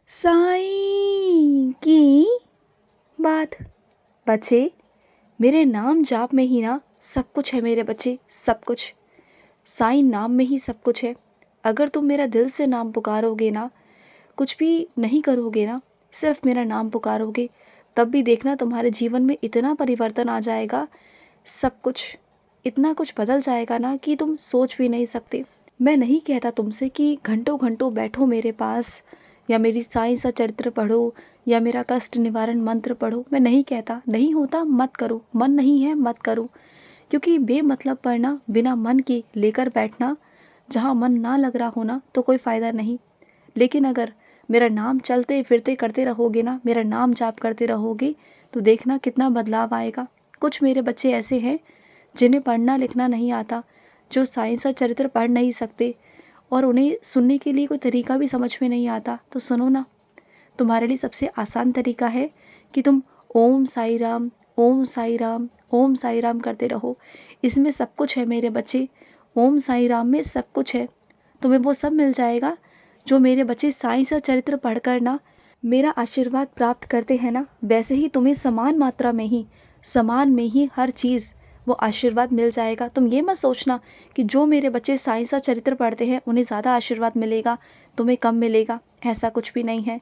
साईं की बात। बच्चे, मेरे नाम जाप में ही ना सब कुछ है मेरे बच्चे, सब कुछ। साईं नाम में ही सब कुछ है। अगर तुम मेरा दिल से नाम पुकारोगे ना, कुछ भी नहीं करोगे ना, सिर्फ मेरा नाम पुकारोगे, तब भी देखना तुम्हारे जीवन में इतना परिवर्तन आ जाएगा, सब कुछ इतना कुछ बदल जाएगा ना कि तुम सोच भी नहीं सकते। मैं नहीं कहता तुमसे कि घंटों घंटों बैठो मेरे पास, या मेरी साईं सा चरित्र पढ़ो, या मेरा कष्ट निवारण मंत्र पढ़ो। मैं नहीं कहता, नहीं होता मत करो, मन नहीं है मत करो। क्योंकि बेमतलब पर ना बिना मन के लेकर बैठना, जहाँ मन ना लग रहा हो ना, तो कोई फ़ायदा नहीं। लेकिन अगर मेरा नाम चलते फिरते करते रहोगे ना, मेरा नाम जाप करते रहोगे, तो देखना कितना बदलाव आएगा। कुछ मेरे बच्चे ऐसे हैं जिन्हें पढ़ना लिखना नहीं आता, जो साईं सा चरित्र पढ़ नहीं सकते, और उन्हें सुनने के लिए कोई तरीका भी समझ में नहीं आता। तो सुनो ना, तुम्हारे लिए सबसे आसान तरीका है कि तुम ओम साई राम, ओम साई राम, ओम साई राम करते रहो। इसमें सब कुछ है मेरे बच्चे, ओम साई राम में सब कुछ है। तुम्हें वो सब मिल जाएगा जो मेरे बच्चे साईं सा चरित्र पढ़कर ना मेरा आशीर्वाद प्राप्त करते हैं ना, वैसे ही तुम्हें समान मात्रा में ही, समान में ही हर चीज़ वो आशीर्वाद मिल जाएगा। तुम ये मत सोचना कि जो मेरे बच्चे साईं सा चरित्र पढ़ते हैं उन्हें ज़्यादा आशीर्वाद मिलेगा, तुम्हें कम मिलेगा। ऐसा कुछ भी नहीं है।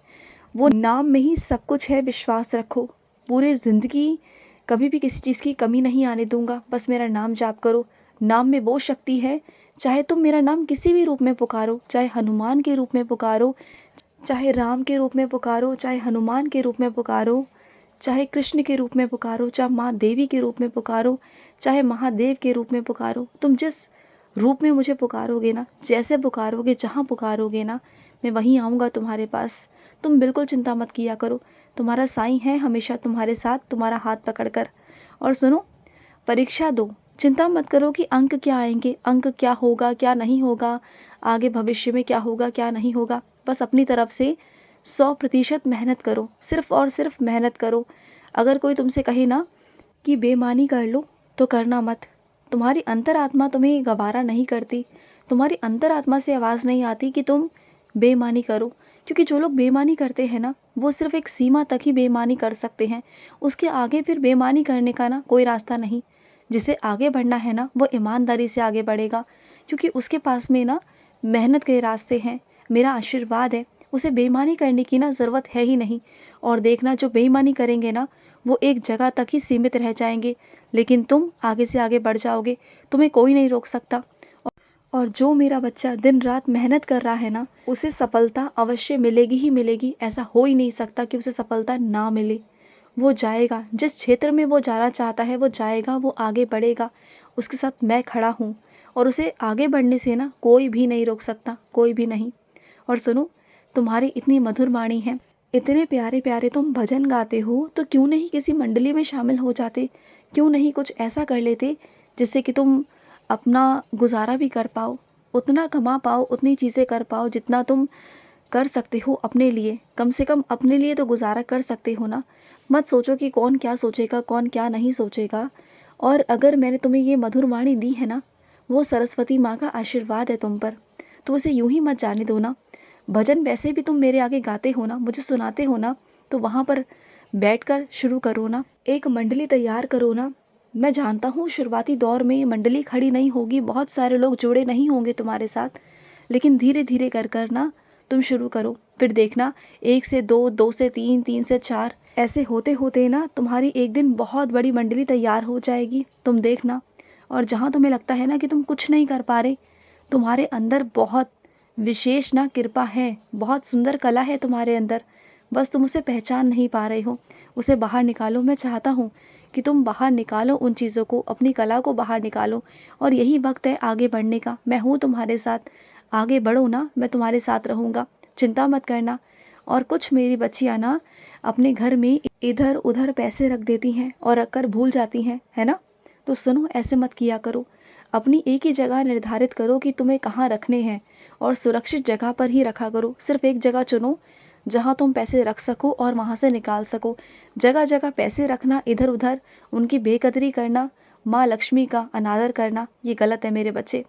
वो नाम में ही सब कुछ है, विश्वास रखो। पूरी ज़िंदगी कभी भी किसी चीज़ की कमी नहीं आने दूंगा। बस मेरा नाम जाप करो। नाम में वो शक्ति है, चाहे तुम मेरा नाम किसी भी रूप में पुकारो, चाहे हनुमान के रूप में पुकारो, चाहे राम के रूप में पुकारो, चाहे हनुमान के रूप में पुकारो, चाहे कृष्ण के रूप में पुकारो, चाहे माँ देवी के रूप में पुकारो, चाहे महादेव के रूप में पुकारो। तुम जिस रूप में मुझे पुकारोगे ना, जैसे पुकारोगे, जहाँ पुकारोगे ना, मैं वहीं आऊँगा तुम्हारे पास। तुम बिल्कुल चिंता मत किया करो, तुम्हारा साईं है हमेशा तुम्हारे साथ, तुम्हारा हाथ पकड़कर। और सुनो, परीक्षा दो, चिंता मत करो कि अंक क्या आएंगे, अंक क्या होगा क्या नहीं होगा, आगे भविष्य में क्या होगा क्या नहीं होगा। बस अपनी तरफ से 100% मेहनत करो, सिर्फ और सिर्फ मेहनत करो। अगर कोई तुमसे कहे ना कि बेईमानी कर लो, तो करना मत। तुम्हारी अंतरात्मा तुम्हें गवारा नहीं करती, तुम्हारी अंतरात्मा से आवाज़ नहीं आती कि तुम बेईमानी करो। क्योंकि जो लोग बेईमानी करते हैं ना, वो सिर्फ एक सीमा तक ही बेईमानी कर सकते हैं, उसके आगे फिर बेईमानी करने का ना कोई रास्ता नहीं। जिसे आगे बढ़ना है ना, वो ईमानदारी से आगे बढ़ेगा, क्योंकि उसके पास में ना मेहनत के रास्ते हैं, मेरा आशीर्वाद है। उसे बेईमानी करने की ना ज़रूरत है ही नहीं। और देखना, जो बेईमानी करेंगे ना, वो एक जगह तक ही सीमित रह जाएंगे, लेकिन तुम आगे से आगे बढ़ जाओगे, तुम्हें कोई नहीं रोक सकता। और जो मेरा बच्चा दिन रात मेहनत कर रहा है ना, उसे सफलता अवश्य मिलेगी ही मिलेगी। ऐसा हो ही नहीं सकता कि उसे सफलता ना मिले। वो जाएगा, जिस क्षेत्र में वो जाना चाहता है वो जाएगा, वो आगे बढ़ेगा। उसके साथ मैं खड़ा हूँ, और उसे आगे बढ़ने से ना कोई भी नहीं रोक सकता, कोई भी नहीं। और सुनो, तुम्हारी इतनी मधुर वाणी है, इतने प्यारे प्यारे तुम भजन गाते हो, तो क्यों नहीं किसी मंडली में शामिल हो जाते? क्यों नहीं कुछ ऐसा कर लेते जिससे कि तुम अपना गुजारा भी कर पाओ, उतना कमा पाओ, उतनी चीज़ें कर पाओ जितना तुम कर सकते हो अपने लिए। कम से कम अपने लिए तो गुजारा कर सकते हो ना। मत सोचो कि कौन क्या सोचेगा, कौन क्या नहीं सोचेगा। और अगर मैंने तुम्हें ये मधुर वाणी दी है ना, वो सरस्वती माँ का आशीर्वाद है तुम पर, तो उसे यूं ही मत जाने दो ना। भजन वैसे भी तुम मेरे आगे गाते हो ना, मुझे सुनाते हो ना, तो वहाँ पर बैठकर शुरू करो ना, एक मंडली तैयार करो ना। मैं जानता हूँ शुरुआती दौर में ये मंडली खड़ी नहीं होगी, बहुत सारे लोग जुड़े नहीं होंगे तुम्हारे साथ, लेकिन धीरे धीरे कर कर ना तुम शुरू करो। फिर देखना, 1 से 2, 2 से 3, 3 से 4, ऐसे होते होते ना तुम्हारी एक दिन बहुत बड़ी मंडली तैयार हो जाएगी, तुम देखना। और जहाँ तुम्हें लगता है ना कि तुम कुछ नहीं कर पा रहे, तुम्हारे अंदर बहुत विशेष ना कृपा है, बहुत सुंदर कला है तुम्हारे अंदर, बस तुम उसे पहचान नहीं पा रहे हो। उसे बाहर निकालो। मैं चाहता हूँ कि तुम बाहर निकालो उन चीज़ों को, अपनी कला को बाहर निकालो। और यही वक्त है आगे बढ़ने का। मैं हूँ तुम्हारे साथ, आगे बढ़ो ना, मैं तुम्हारे साथ रहूँगा, चिंता मत करना। और कुछ मेरी बच्चियाँ ना अपने घर में इधर उधर पैसे रख देती हैं और रख कर भूल जाती हैं, है ना? तो सुनो, ऐसे मत किया करो। अपनी एक ही जगह निर्धारित करो कि तुम्हें कहाँ रखने हैं, और सुरक्षित जगह पर ही रखा करो। सिर्फ एक जगह चुनो जहाँ तुम पैसे रख सको और वहाँ से निकाल सको। जगह जगह पैसे रखना, इधर उधर उनकी बेकदरी करना, माँ लक्ष्मी का अनादर करना, ये गलत है मेरे बच्चे।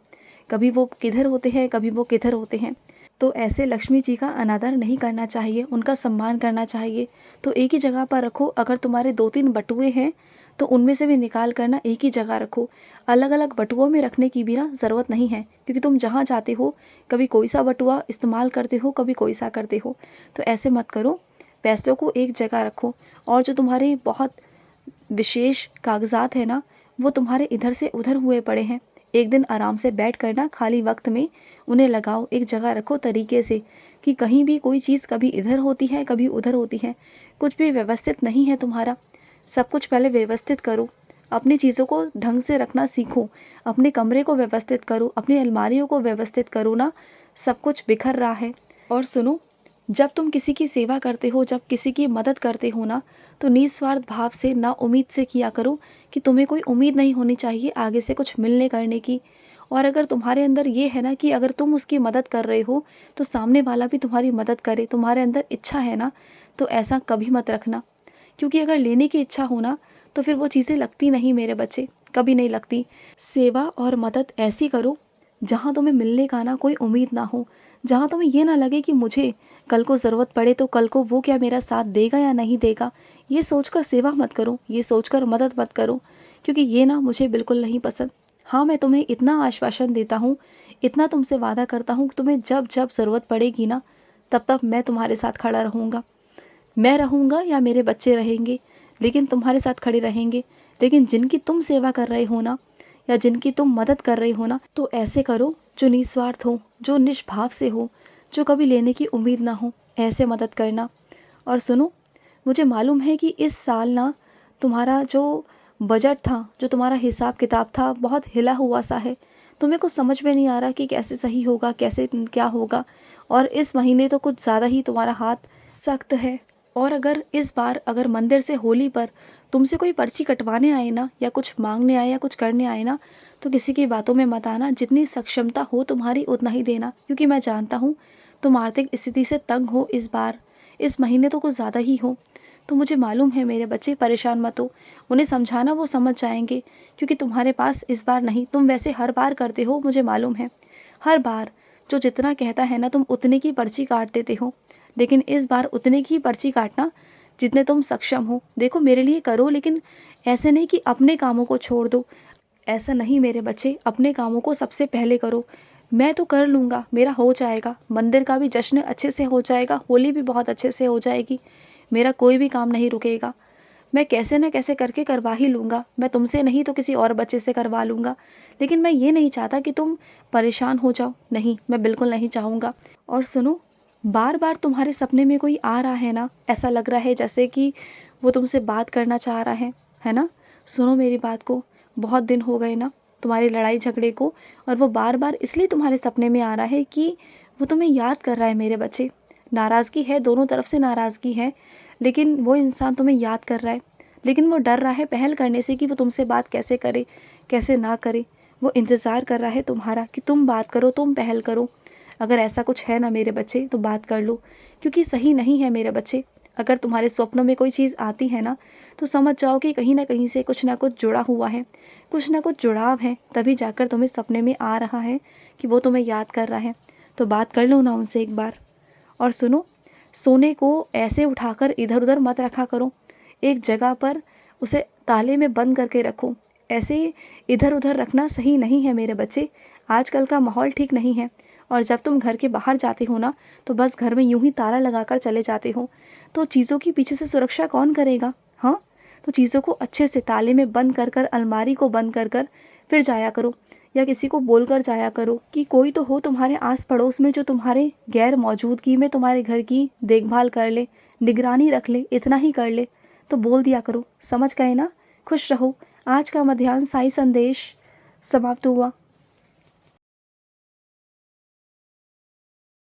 कभी वो किधर होते हैं, कभी वो किधर होते हैं। तो ऐसे लक्ष्मी जी का अनादर नहीं करना चाहिए, उनका सम्मान करना चाहिए। तो एक ही जगह पर रखो। अगर तुम्हारे 2-3 बटुए हैं तो उनमें से भी निकाल कर ना एक ही जगह रखो। अलग अलग बटुओं में रखने की भी ना ज़रूरत नहीं है, क्योंकि तुम जहाँ जाते हो कभी कोई सा बटुआ इस्तेमाल करते हो, कभी कोई सा करते हो। तो ऐसे मत करो, पैसों को एक जगह रखो। और जो तुम्हारे बहुत विशेष कागजात है ना, वो तुम्हारे इधर से उधर हुए पड़े हैं। एक दिन आराम से बैठ कर ना खाली वक्त में उन्हें लगाओ, एक जगह रखो तरीके से, कि कहीं भी कोई चीज़ कभी इधर होती है कभी उधर होती है। कुछ भी व्यवस्थित नहीं है तुम्हारा। सब कुछ पहले व्यवस्थित करो। अपनी चीज़ों को ढंग से रखना सीखो। अपने कमरे को व्यवस्थित करो, अपनी अलमारियों को व्यवस्थित करो ना। सब कुछ बिखर रहा है। और सुनो, जब तुम किसी की सेवा करते हो, जब किसी की मदद करते हो ना, तो निस्वार्थ भाव से, ना उम्मीद से किया करो कि तुम्हें कोई उम्मीद नहीं होनी चाहिए आगे से कुछ मिलने करने की। और अगर तुम्हारे अंदर ये है ना कि अगर तुम उसकी मदद कर रहे हो तो सामने वाला भी तुम्हारी मदद करे, तुम्हारे अंदर इच्छा है ना, तो ऐसा कभी मत रखना। क्योंकि अगर लेने की इच्छा हो ना तो फिर वो चीज़ें लगती नहीं मेरे बच्चे, कभी नहीं लगती। सेवा और मदद ऐसी करो जहाँ तुम्हें मिलने का ना कोई उम्मीद ना हो, जहाँ तुम्हें ये ना लगे कि मुझे कल को ज़रूरत पड़े तो कल को वो क्या मेरा साथ देगा या नहीं देगा। ये सोचकर सेवा मत करो, ये सोचकर मदद मत करो, क्योंकि ये ना मुझे बिल्कुल नहीं पसंद। हाँ, मैं तुम्हें इतना आश्वासन देता हूँ, इतना तुमसे वादा करता हूँ कि तुम्हें जब जब ज़रूरत पड़ेगी ना, तब तब मैं तुम्हारे साथ खड़ा रहूँगा। मैं रहूँगा या मेरे बच्चे रहेंगे, लेकिन तुम्हारे साथ खड़े रहेंगे। लेकिन जिनकी तुम सेवा कर रहे हो ना, या जिनकी तुम मदद कर रहे हो ना, तो ऐसे करो जो निस्वार्थ हो, जो निष्भाव से हो, जो कभी लेने की उम्मीद ना हो। ऐसे मदद करना। और सुनो, मुझे मालूम है कि इस साल ना तुम्हारा जो बजट था, जो तुम्हारा हिसाब किताब था, बहुत हिला हुआ सा है। तुम्हें कुछ समझ में नहीं आ रहा कि कैसे सही होगा, कैसे क्या होगा। और इस महीने तो कुछ ज़्यादा ही तुम्हारा हाथ सख्त है। और अगर मंदिर से होली पर तुमसे कोई पर्ची कटवाने आए ना, या कुछ मांगने आए या कुछ करने आए ना, तो किसी की बातों में मत आना। जितनी सक्षमता हो तुम्हारी उतना ही देना, क्योंकि मैं जानता हूँ तुम आर्थिक स्थिति से तंग हो इस बार। इस महीने तो कुछ ज़्यादा ही हो। तो मुझे मालूम है मेरे बच्चे, परेशान मत हो। उन्हें समझाना, वो समझ जाएंगे, क्योंकि तुम्हारे पास इस बार नहीं। तुम वैसे हर बार करते हो, मुझे मालूम है। हर बार जो जितना कहता है ना, तुम उतने की पर्ची काट देते हो। लेकिन इस बार उतने की पर्ची काटना जितने तुम सक्षम हो। देखो, मेरे लिए करो, लेकिन ऐसे नहीं कि अपने कामों को छोड़ दो। ऐसा नहीं मेरे बच्चे, अपने कामों को सबसे पहले करो। मैं तो कर लूँगा, मेरा हो जाएगा। मंदिर का भी जश्न अच्छे से हो जाएगा, होली भी बहुत अच्छे से हो जाएगी। मेरा कोई भी काम नहीं रुकेगा। मैं कैसे न कैसे करके करवा ही लूँगा। मैं तुमसे नहीं तो किसी और बच्चे से करवा लूँगा। लेकिन मैं ये नहीं चाहता कि तुम परेशान हो जाओ। नहीं, मैं बिल्कुल नहीं चाहूँगा। और सुनो, बार बार तुम्हारे सपने में कोई आ रहा है ना, ऐसा लग रहा है जैसे कि वो तुमसे बात करना चाह रहा है ना। सुनो मेरी बात को, बहुत दिन हो गए ना तुम्हारी लड़ाई झगड़े को, और वो बार बार इसलिए तुम्हारे सपने में आ रहा है कि वो तुम्हें याद कर रहा है मेरे बच्चे। नाराज़गी है, दोनों तरफ से नाराज़गी है, लेकिन वो इंसान तुम्हें याद कर रहा है। लेकिन वो डर रहा है पहल करने से कि वो तुमसे बात कैसे करे, कैसे ना करे। वो इंतज़ार कर रहा है तुम्हारा कि तुम बात करो, तुम पहल करो। अगर ऐसा कुछ है ना मेरे बच्चे, तो बात कर लो, क्योंकि सही नहीं है मेरे बच्चे। अगर तुम्हारे स्वप्नों में कोई चीज़ आती है ना, तो समझ जाओ कि कहीं ना कहीं से कुछ ना कुछ जुड़ा हुआ है, कुछ ना कुछ जुड़ाव है। तभी जाकर तुम्हें सपने में आ रहा है कि वो तुम्हें याद कर रहा है। तो बात कर लो ना उनसे एक बार। और सुनो, सोने को ऐसे उठाकर इधर उधर मत रखा करो। एक जगह पर उसे ताले में बंद करके रखो। ऐसे इधर उधर रखना सही नहीं है मेरे बच्चे। आजकल का माहौल ठीक नहीं है। और जब तुम घर के बाहर जाते हो ना, तो बस घर में यूं ही ताला लगाकर चले जाते हो। तो चीज़ों की पीछे से सुरक्षा कौन करेगा? हाँ, तो चीज़ों को अच्छे से ताले में बंद कर कर, अलमारी को बंद कर कर फिर जाया करो। या किसी को बोल कर जाया करो कि कोई तो हो तुम्हारे आस पड़ोस में जो तुम्हारे गैर मौजूदगी में तुम्हारे घर की देखभाल कर ले, निगरानी रख ले, इतना ही कर ले। तो बोल दिया करो। समझ गए ना? खुश रहो। आज का मध्याह्न साई संदेश समाप्त हुआ।